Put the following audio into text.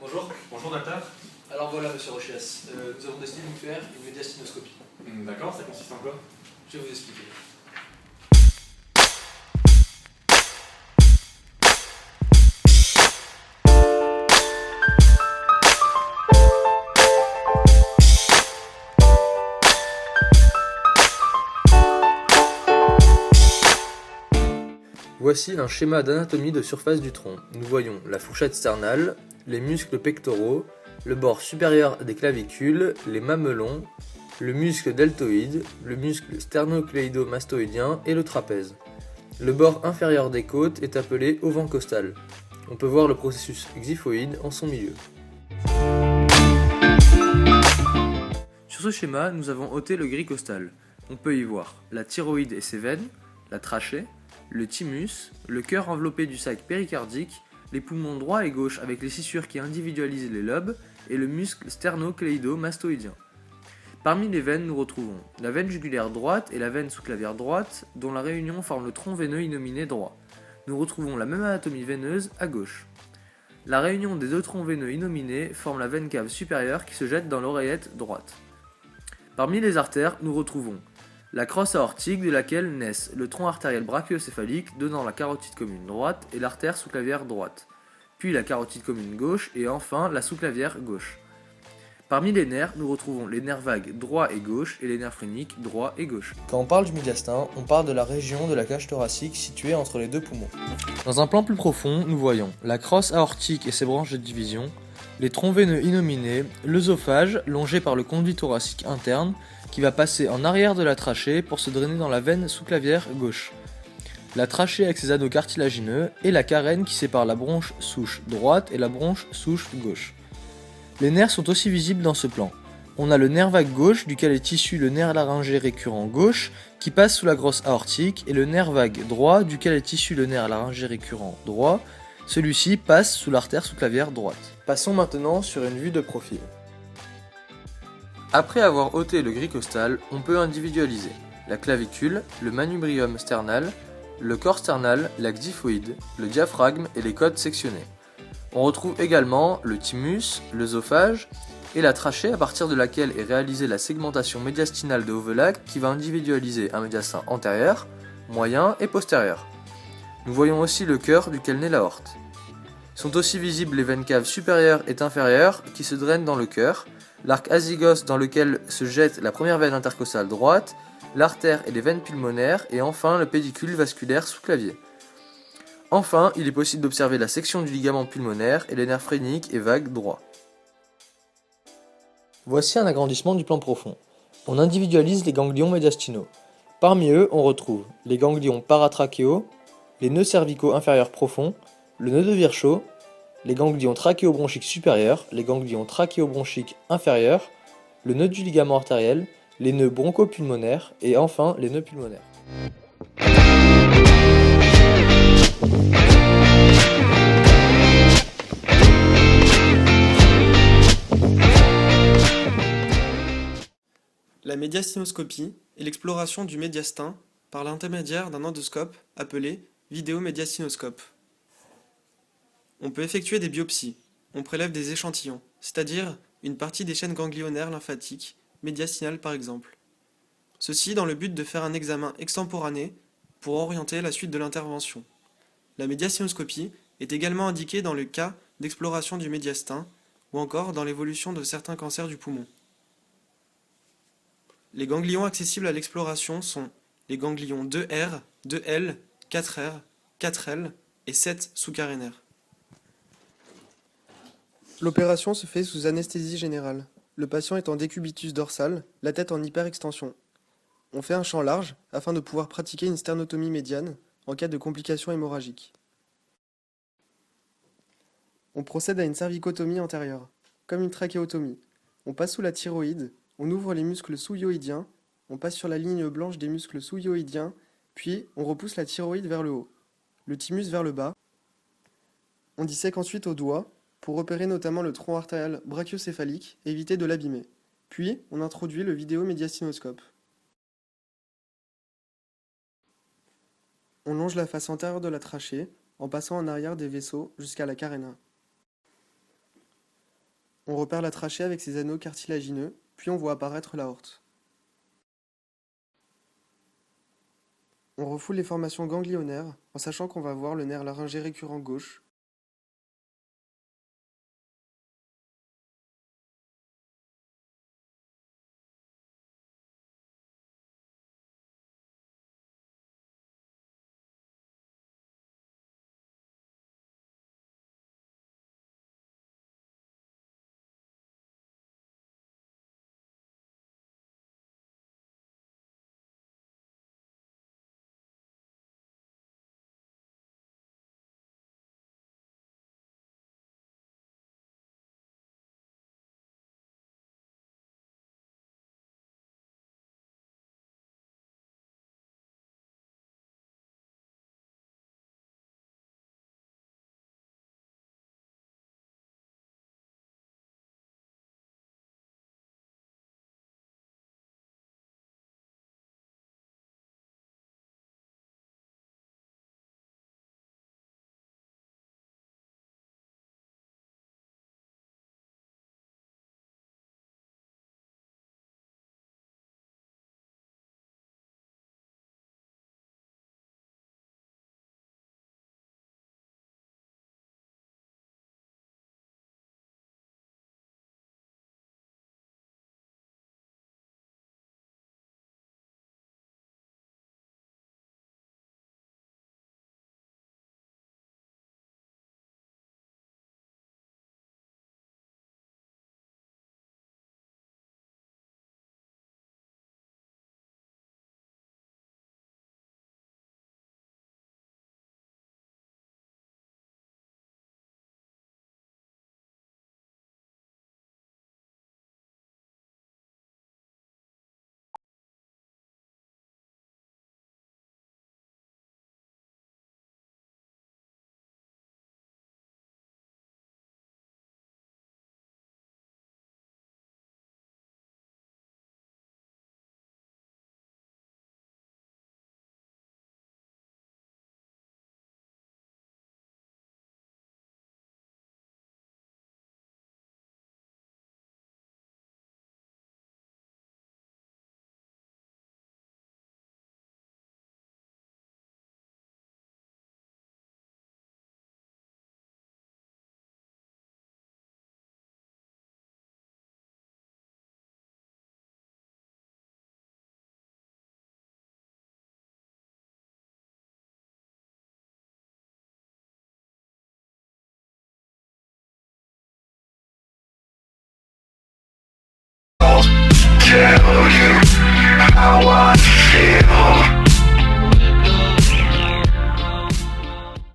Bonjour. Bonjour docteur. Alors voilà, monsieur Rochas, nous avons décidé de vous faire une médiastinoscopie. D'accord, ça consiste en quoi? Je vais vous expliquer. Voici un schéma d'anatomie de surface du tronc. Nous voyons la fourchette sternale, les muscles pectoraux, le bord supérieur des clavicules, les mamelons, le muscle deltoïde, le muscle sternocléido-mastoïdien et le trapèze. Le bord inférieur des côtes est appelé auvent costal. On peut voir le processus xiphoïde en son milieu. Sur ce schéma, nous avons ôté le gris costal. On peut y voir la thyroïde et ses veines, la trachée, le thymus, le cœur enveloppé du sac péricardique, les poumons droit et gauche avec les scissures qui individualisent les lobes et le muscle sternocléido-mastoïdien. Parmi les veines, nous retrouvons la veine jugulaire droite et la veine sous-clavière droite, dont la réunion forme le tronc veineux innominé droit. Nous retrouvons la même anatomie veineuse à gauche. La réunion des deux troncs veineux inominés forme la veine cave supérieure qui se jette dans l'oreillette droite. Parmi les artères, nous retrouvons la crosse aortique de laquelle naissent le tronc artériel brachiocéphalique donnant la carotide commune droite et l'artère sous-clavière droite, puis la carotide commune gauche et enfin la sous-clavière gauche. Parmi les nerfs, nous retrouvons les nerfs vagues droit et gauche et les nerfs phréniques droit et gauche. Quand on parle du médiastin, on parle de la région de la cage thoracique située entre les deux poumons. Dans un plan plus profond, nous voyons la crosse aortique et ses branches de division, les troncs veineux inominés, l'œsophage longé par le conduit thoracique interne qui va passer en arrière de la trachée pour se drainer dans la veine sous-clavière gauche, la trachée avec ses anneaux cartilagineux et la carène qui sépare la bronche souche droite et la bronche souche gauche. Les nerfs sont aussi visibles dans ce plan. On a le nerf vague gauche duquel est issu le nerf laryngé récurrent gauche qui passe sous la crosse aortique et le nerf vague droit duquel est issu le nerf laryngé récurrent droit. Celui-ci passe sous l'artère sous-clavière droite. Passons maintenant sur une vue de profil. Après avoir ôté le gris costal, on peut individualiser la clavicule, le manubrium sternal, le corps sternal, la xiphoïde, le diaphragme et les côtes sectionnées. On retrouve également le thymus, l'œsophage et la trachée à partir de laquelle est réalisée la segmentation médiastinale de Hovelac qui va individualiser un médiastin antérieur, moyen et postérieur. Nous voyons aussi le cœur duquel naît l'aorte. Sont aussi visibles les veines caves supérieures et inférieures qui se drainent dans le cœur, l'arc azygos dans lequel se jette la première veine intercostale droite, l'artère et les veines pulmonaires et enfin le pédicule vasculaire sous-clavier. Enfin, il est possible d'observer la section du ligament pulmonaire et les nerfs phréniques et vagues droits. Voici un agrandissement du plan profond. On individualise les ganglions médiastinaux. Parmi eux, on retrouve les ganglions paratrachéaux, les nœuds cervicaux inférieurs profonds, le nœud de Virchow, les ganglions trachéobronchiques supérieurs, les ganglions trachéobronchiques inférieurs, le nœud du ligament artériel, les nœuds bronchopulmonaires et enfin les nœuds pulmonaires. La médiastinoscopie est l'exploration du médiastin par l'intermédiaire d'un endoscope appelé vidéomédiastinoscope. On peut effectuer des biopsies, on prélève des échantillons, c'est-à-dire une partie des chaînes ganglionnaires lymphatiques, médiastinales par exemple. Ceci dans le but de faire un examen extemporané pour orienter la suite de l'intervention. La médiastinoscopie est également indiquée dans le cas d'exploration du médiastin ou encore dans l'évolution de certains cancers du poumon. Les ganglions accessibles à l'exploration sont les ganglions 2R, 2L, 4R, 4L et 7 sous-carénaires. L'opération se fait sous anesthésie générale. Le patient est en décubitus dorsal, la tête en hyperextension. On fait un champ large afin de pouvoir pratiquer une sternotomie médiane en cas de complications hémorragiques. On procède à une cervicotomie antérieure, comme une trachéotomie. On passe sous la thyroïde, on ouvre les muscles sous-hyoïdiens, on passe sur la ligne blanche des muscles sous-hyoïdiens, puis on repousse la thyroïde vers le haut, le thymus vers le bas. On dissèque ensuite au doigt pour repérer notamment le tronc artériel brachiocéphalique et éviter de l'abîmer. Puis, on introduit le vidéomédiastinoscope. On longe la face antérieure de la trachée en passant en arrière des vaisseaux jusqu'à la caréna. On repère la trachée avec ses anneaux cartilagineux, puis on voit apparaître l'aorte. On refoule les formations ganglionnaires en sachant qu'on va voir le nerf laryngé récurrent gauche. Tell you how I feel.